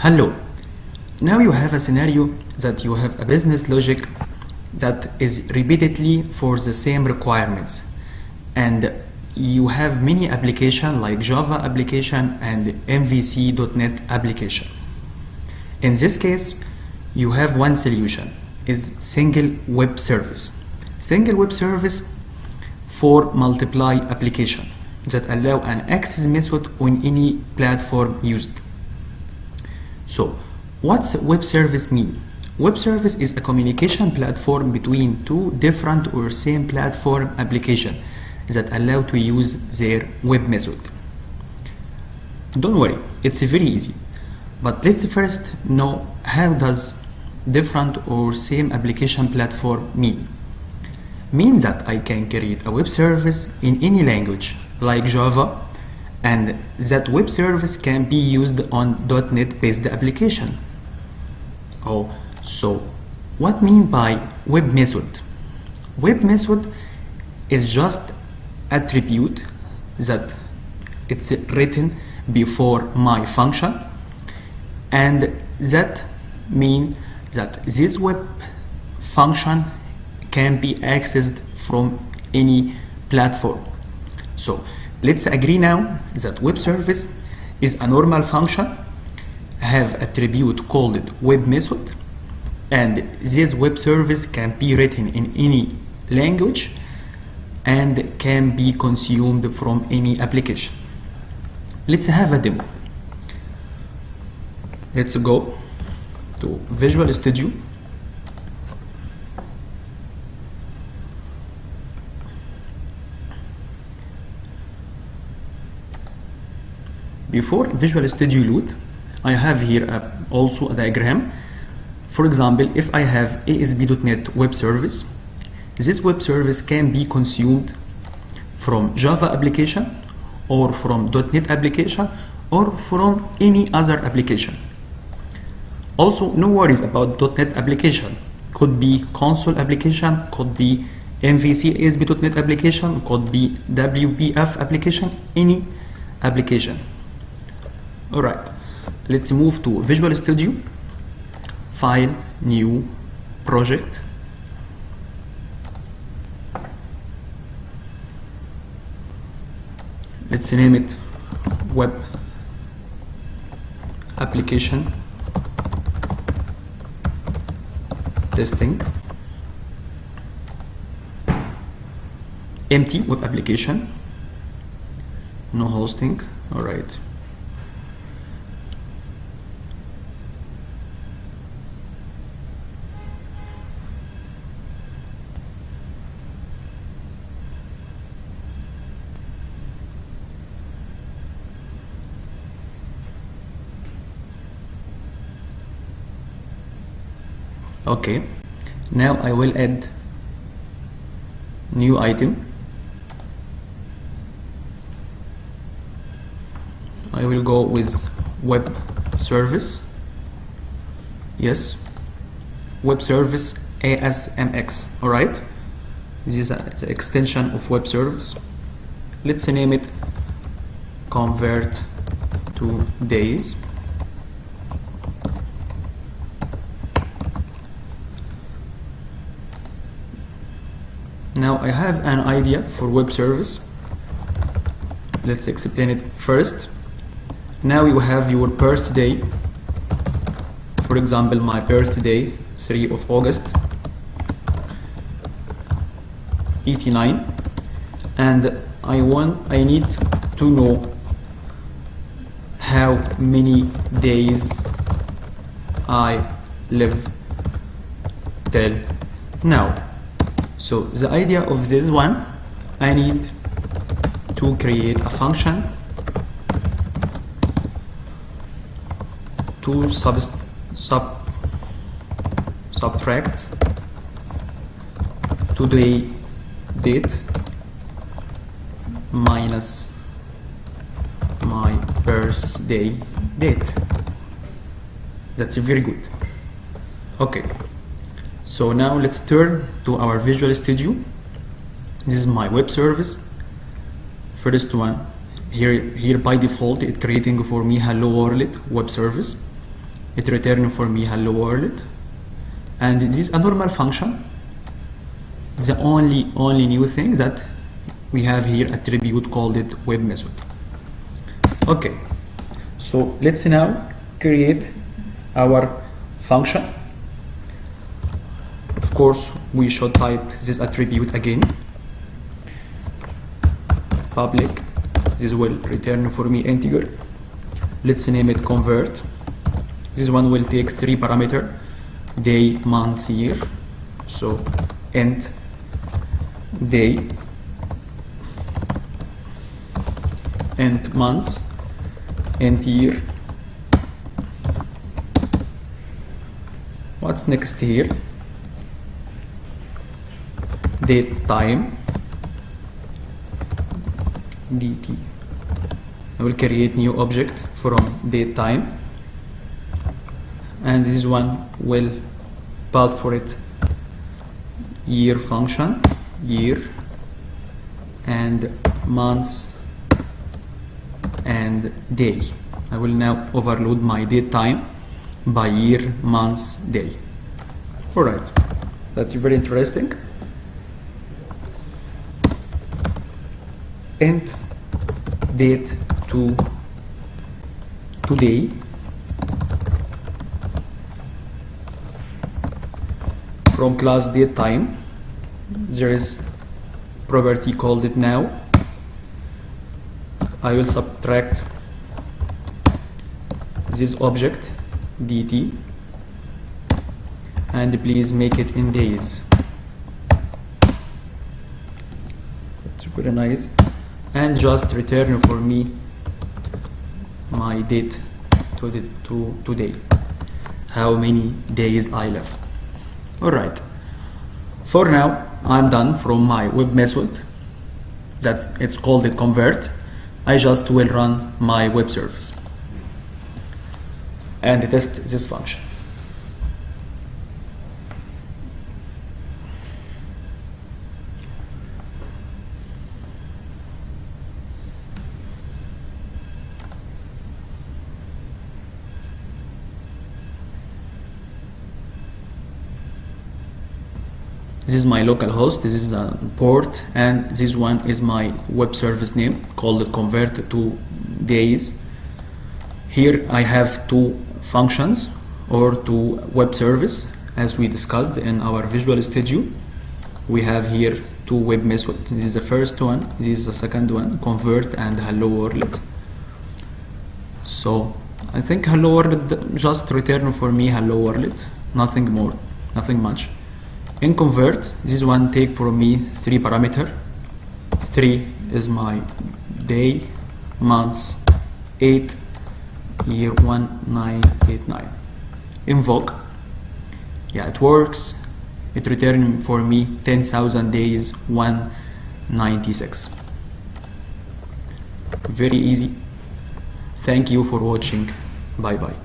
Hello. Now you have a scenario that you have a business logic that is repeatedly for the same requirements, and you have many applications like Java application and MVC.NET application. In this case, you have one solution, is single web service. Single web service for multiply application that allow an access method on any platform used. So, what's web service mean? Web service is a communication platform between two different or same platform application that allow to use their web method. Don't worry, it's very easy. But let's first know how does different or same application platform mean. Means that I can create a web service in any language like Java, and that web service can be used on .NET based application. Oh, so what mean by web method? Web method is just attribute that it's written before my function, and that mean that this web function can be accessed from any platform. So let's agree now that web service is a normal function, have attribute called web method, and this web service can be written in any language and can be consumed from any application. Let's have a demo. Let's go to Visual Studio. Before Visual Studio load, I have here also a diagram. For example, if I have ASP.NET web service, this web service can be consumed from Java application or from .NET application or from any other application. Also, no worries about .NET application. Could be console application, could be MVC ASP.NET application, could be WPF application, any application. Alright, let's move to Visual Studio, File, New, Project. Let's name it Web Application Testing. Empty web application, no hosting. Alright. Okay, now I will add new item. I will go with web service. Yes, web service ASMX. All right, this is the extension of web service. Let's name it convert to days. Now I have an idea for web service. Let's explain it first. Now you have your birthday. For example, my birthday, 3 of August, 89, and I need to know how many days I live till now. So the idea of this one, I need to create a function to subtract today date minus my birthday date. That's very good. Okay. So now let's turn to our Visual Studio. This is my web service. First one, here by default it's creating for me hello world web service. it returns for me hello world. And this is a normal function. The only new thing that we have here attribute called it web method. Okay, so let's now create our function. Of course, we should type this attribute again. Public, this will return for me integer. Let's name it convert. This one will take 3 parameters: day, month, year. So int day, int month, int year. What's next here? Date time, dt. I will create new object from date time, and this one will pass for it year function, year, and months and day. I will now overload my date time by year, months, day. Alright, that's very interesting. Int date to today, from class date time there is property called it now. I will subtract this object dt, and please make it in days. It's very nice. And just return for me my date to today, how many days I live. Alright, for now I'm done from my web method that it's called a convert. I just will run my web service and test this function. This is my local host, this is a port, and this one is my web service name called convert to days. Here I have 2 functions or 2 web service as we discussed in our Visual Studio. We have here 2 web methods. This is the first one, this is the second one, convert and hello world. So I think hello world just return for me hello world, nothing more, nothing much. In convert, this one take for me 3 parameters. 3 is my day, months, 8, year 1989. Invoke, yeah, it works. It returns for me 10,000 days 196. Very easy. Thank you for watching. Bye bye.